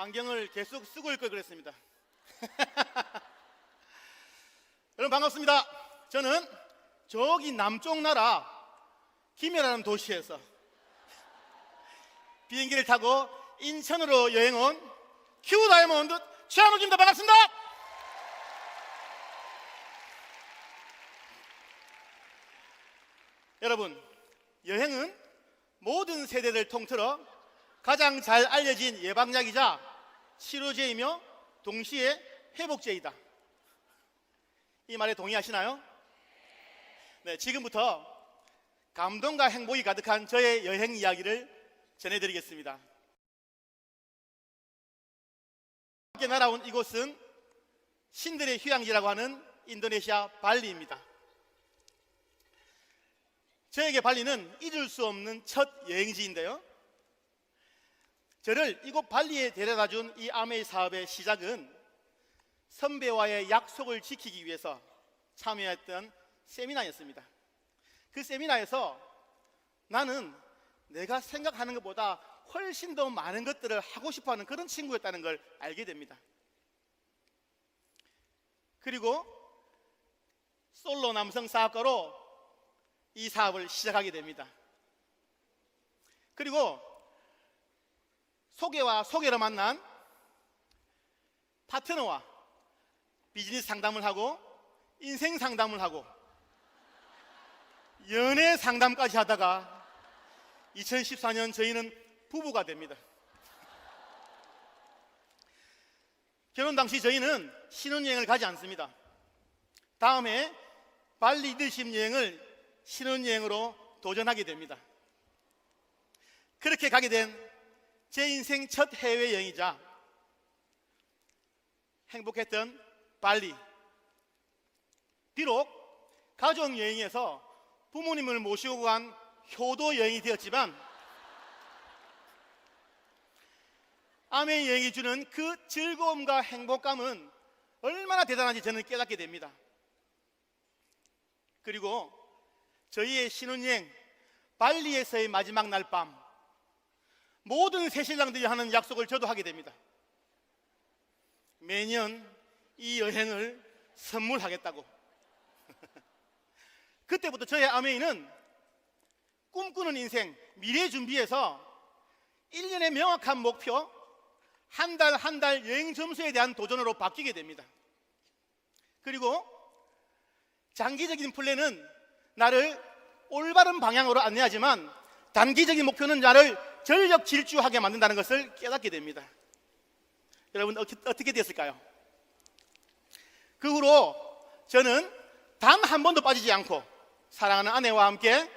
안경을 계속 쓰고 올 걸 그랬습니다. 여러분 반갑습니다. 저는 저기 남쪽 나라 김해라는 도시에서 비행기를 타고 인천으로 여행 온 큐 다이아몬드 최한욱입니다. 반갑습니다. 여러분, 여행은 모든 세대를 통틀어 가장 잘 알려진 예방약이자 치료제이며 동시에 회복제이다. 이 말에 동의하시나요? 네, 지금부터 감동과 행복이 가득한 저의 여행 이야기를 전해드리겠습니다. 함께 날아온 이곳은 신들의 휴양지라고 하는 인도네시아 발리입니다. 저에게 발리는 잊을 수 없는 첫 여행지인데요, 저를 이곳 발리에 데려다준 이 아메이 사업의 시작은 선배와의 약속을 지키기 위해서 참여했던 세미나였습니다. 그 세미나에서 나는 내가 생각하는 것보다 훨씬 더 많은 것들을 하고 싶어하는 그런 친구였다는 걸 알게 됩니다. 그리고 솔로 남성 사업가로 이 사업을 시작하게 됩니다. 그리고 소개와 소개로 만난 파트너와 비즈니스 상담을 하고 인생 상담을 하고 연애 상담까지 하다가 2014년 저희는 부부가 됩니다. 결혼 당시 저희는 신혼여행을 가지 않습니다. 다음에 발리 리더십 여행을 신혼여행으로 도전하게 됩니다. 그렇게 가게 된 제 인생 첫 해외여행이자 행복했던 발리. 비록 가족여행에서 부모님을 모시고 간 효도여행이 되었지만 아메이 여행이 주는 그 즐거움과 행복감은 얼마나 대단한지 저는 깨닫게 됩니다. 그리고 저희의 신혼여행 발리에서의 마지막 날 밤, 모든 새신랑들이 하는 약속을 저도 하게 됩니다. 매년 이 여행을 선물하겠다고. 그때부터 저의 아메이는 꿈꾸는 인생, 미래 준비에서 1년의 명확한 목표, 한 달 한 달 여행 점수에 대한 도전으로 바뀌게 됩니다. 그리고 장기적인 플랜은 나를 올바른 방향으로 안내하지만 단기적인 목표는 나를 전력 질주하게 만든다는 것을 깨닫게 됩니다. 여러분 어떻게 됐을까요? 그 후로 저는 단 한 번도 빠지지 않고 사랑하는 아내와 함께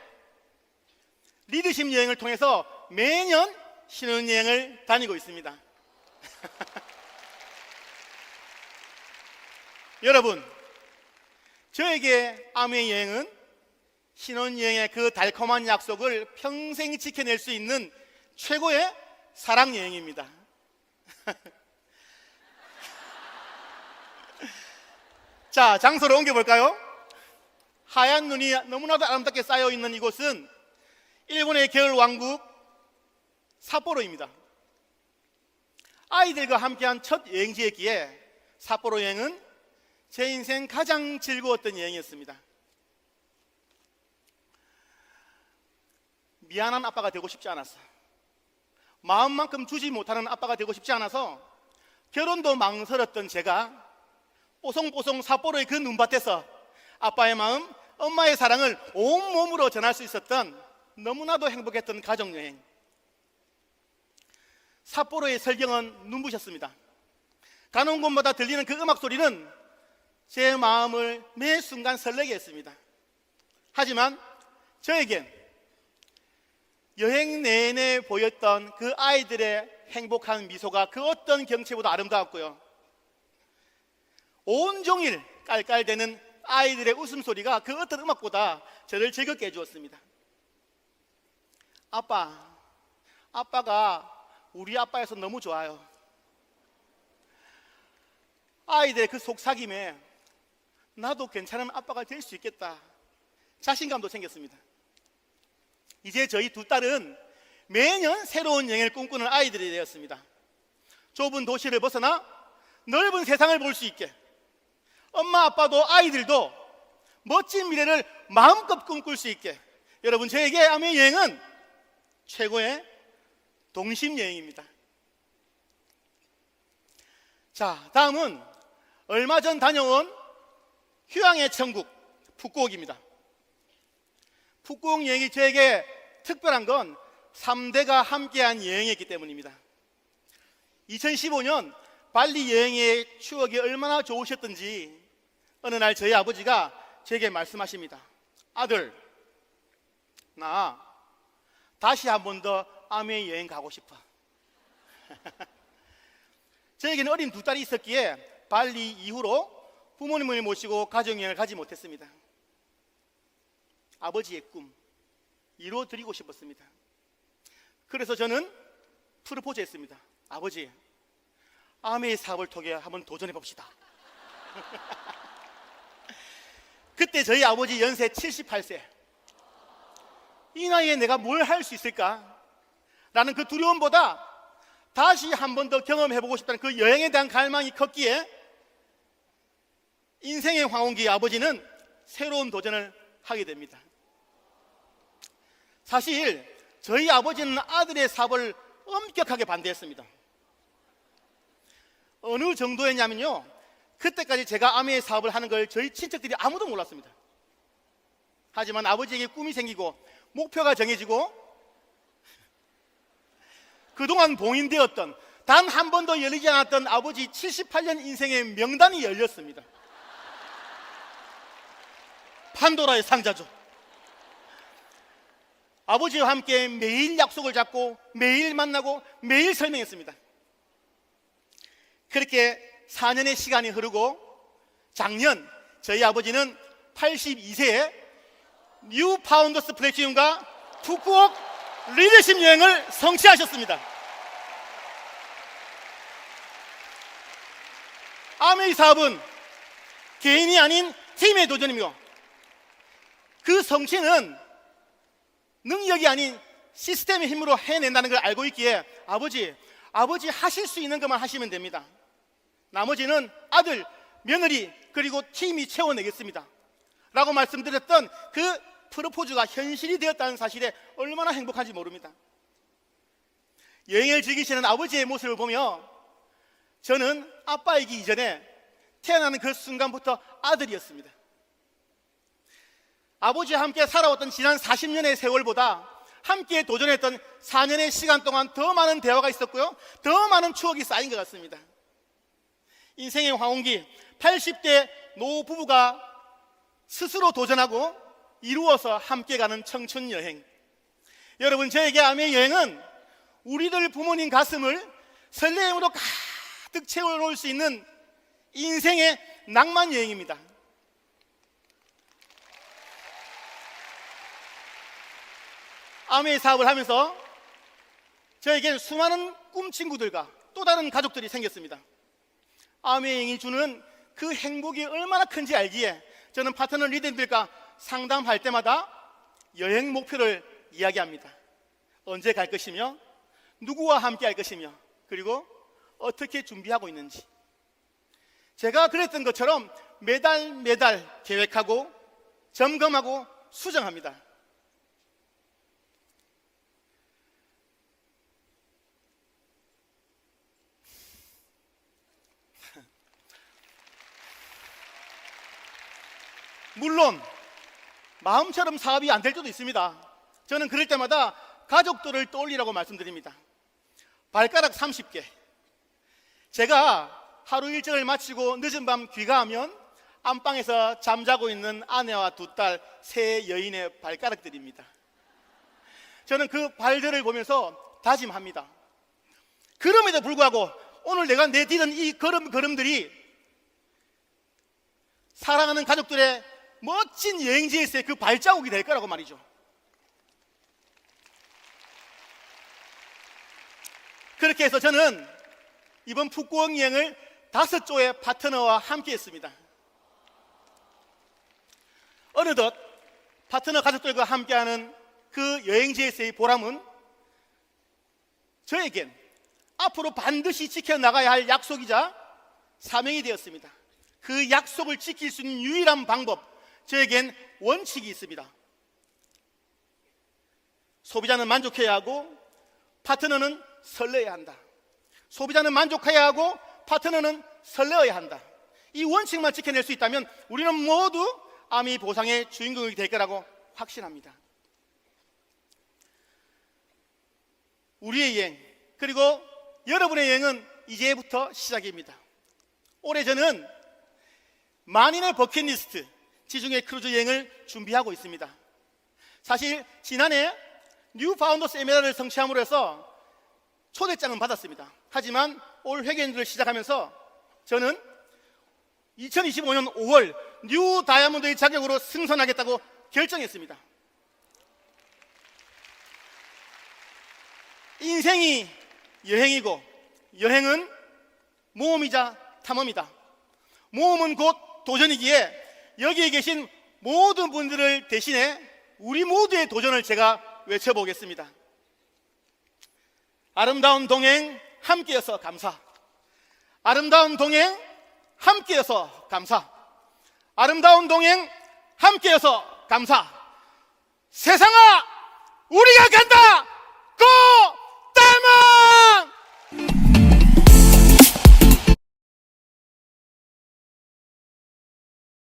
리더십 여행을 통해서 매년 신혼여행을 다니고 있습니다. 여러분, 저에게 아메이 여행은 신혼여행의 그 달콤한 약속을 평생 지켜낼 수 있는 최고의 사랑여행입니다. 자, 장소로 옮겨볼까요? 하얀 눈이 너무나도 아름답게 쌓여있는 이곳은 일본의 겨울왕국 삿포로입니다. 아이들과 함께한 첫 여행지였기에 삿포로 여행은 제 인생 가장 즐거웠던 여행이었습니다. 미안한 아빠가 되고 싶지 않았어. 마음만큼 주지 못하는 아빠가 되고 싶지 않아서 결혼도 망설였던 제가 뽀송뽀송 삿포로의 그 눈밭에서 아빠의 마음, 엄마의 사랑을 온몸으로 전할 수 있었던 너무나도 행복했던 가족여행. 삿포로의 설경은 눈부셨습니다. 가는 곳마다 들리는 그 음악 소리는 제 마음을 매 순간 설레게 했습니다. 하지만 저에겐 여행 내내 보였던 그 아이들의 행복한 미소가 그 어떤 경치보다 아름다웠고요, 온종일 깔깔대는 아이들의 웃음소리가 그 어떤 음악보다 저를 즐겁게 해주었습니다. 아빠가 우리 아빠여서 너무 좋아요. 아이들의 그 속삭임에 나도 괜찮은 아빠가 될 수 있겠다 자신감도 생겼습니다. 이제 저희 두 딸은 매년 새로운 여행을 꿈꾸는 아이들이 되었습니다. 좁은 도시를 벗어나 넓은 세상을 볼 수 있게, 엄마 아빠도 아이들도 멋진 미래를 마음껏 꿈꿀 수 있게, 여러분, 저에게 아메 여행은 최고의 동심 여행입니다. 자, 다음은 얼마 전 다녀온 휴양의 천국 푸꾸옥입니다. 푸꾸옥 여행이 저에게 특별한 건 3대가 함께한 여행이었기 때문입니다. 2015년 발리 여행의 추억이 얼마나 좋으셨던지 어느 날 저희 아버지가 저에게 말씀하십니다. 아들, 나 다시 한 번 더 아메 여행 가고 싶어. 저에게는 어린 두 딸이 있었기에 발리 이후로 부모님을 모시고 가족여행을 가지 못했습니다. 아버지의 꿈 이루어드리고 싶었습니다. 그래서 저는 프로포즈 했습니다. 아버지, 아메의 사업을 통해 한번 도전해 봅시다. 그때 저희 아버지 연세 78세. 이 나이에 내가 뭘 할 수 있을까? 라는 그 두려움보다 다시 한 번 더 경험해보고 싶다는 그 여행에 대한 갈망이 컸기에 인생의 황혼기 아버지는 새로운 도전을 하게 됩니다. 사실 저희 아버지는 아들의 사업을 엄격하게 반대했습니다. 어느 정도였냐면요, 그때까지 제가 아메의 사업을 하는 걸 저희 친척들이 아무도 몰랐습니다. 하지만 아버지에게 꿈이 생기고 목표가 정해지고 그동안 봉인되었던 단 한 번도 열리지 않았던 아버지 78년 인생의 명단이 열렸습니다. 판도라의 상자죠. 아버지와 함께 매일 약속을 잡고 매일 만나고 매일 설명했습니다. 그렇게 4년의 시간이 흐르고 작년 저희 아버지는 82세에 뉴 파운더스 플래티넘과 푸꾸옥 리더십 여행을 성취하셨습니다. 아메이 사업은 개인이 아닌 팀의 도전이며 그 성취는 능력이 아닌 시스템의 힘으로 해낸다는 걸 알고 있기에 아버지 하실 수 있는 것만 하시면 됩니다. 나머지는 아들, 며느리 그리고 팀이 채워내겠습니다 라고 말씀드렸던 그 프로포즈가 현실이 되었다는 사실에 얼마나 행복한지 모릅니다. 여행을 즐기시는 아버지의 모습을 보며 저는 아빠이기 이전에 태어나는 그 순간부터 아들이었습니다. 아버지와 함께 살아왔던 지난 40년의 세월보다 함께 도전했던 4년의 시간 동안 더 많은 대화가 있었고요, 더 많은 추억이 쌓인 것 같습니다. 인생의 황혼기 80대 노부부가 스스로 도전하고 이루어서 함께 가는 청춘 여행. 여러분, 저에게 아메 여행은 우리들 부모님 가슴을 설레임으로 가득 채워놓을 수 있는 인생의 낭만 여행입니다. 아메 사업을 하면서 저에겐 수많은 꿈 친구들과 또 다른 가족들이 생겼습니다. 아메 여행이 주는 그 행복이 얼마나 큰지 알기에 저는 파트너 리더들과 상담할 때마다 여행 목표를 이야기합니다. 언제 갈 것이며 누구와 함께 할 것이며 그리고 어떻게 준비하고 있는지. 제가 그랬던 것처럼 매달 계획하고 점검하고 수정합니다. 물론 마음처럼 사업이 안 될 때도 있습니다. 저는 그럴 때마다 가족들을 떠올리라고 말씀드립니다. 발가락 30개. 제가 하루 일정을 마치고 늦은 밤 귀가하면 안방에서 잠자고 있는 아내와 두 딸, 세 여인의 발가락들입니다. 저는 그 발들을 보면서 다짐합니다. 그럼에도 불구하고 오늘 내가 내디딘 이 걸음들이 사랑하는 가족들의 멋진 여행지에서의 그 발자국이 될 거라고 말이죠. 그렇게 해서 저는 이번 푸꾸옥 여행을 5조의 파트너와 함께 했습니다. 어느덧 파트너 가족들과 함께하는 그 여행지에서의 보람은 저에겐 앞으로 반드시 지켜나가야 할 약속이자 사명이 되었습니다. 그 약속을 지킬 수 있는 유일한 방법, 저에겐 원칙이 있습니다. 소비자는 만족해야 하고 파트너는 설레야 한다. 소비자는 만족해야 하고 파트너는 설레어야 한다. 이 원칙만 지켜낼 수 있다면 우리는 모두 아미 보상의 주인공이 될 거라고 확신합니다. 우리의 여행, 그리고 여러분의 여행은 이제부터 시작입니다. 올해 저는 만인의 버킷리스트 지중해 크루즈 여행을 준비하고 있습니다. 사실 지난해 뉴 파운더스 에메랄드를 성취함으로 해서 초대장은 받았습니다. 하지만 올 회계연도를 시작하면서 저는 2025년 5월 뉴 다이아몬드의 자격으로 승선하겠다고 결정했습니다. 인생이 여행이고 여행은 모험이자 탐험이다. 모험은 곧 도전이기에 여기에 계신 모든 분들을 대신해 우리 모두의 도전을 제가 외쳐보겠습니다. 아름다운 동행 함께여서 감사. 아름다운 동행 함께여서 감사. 아름다운 동행 함께여서 감사. 세상아, 우리가 간다. 고!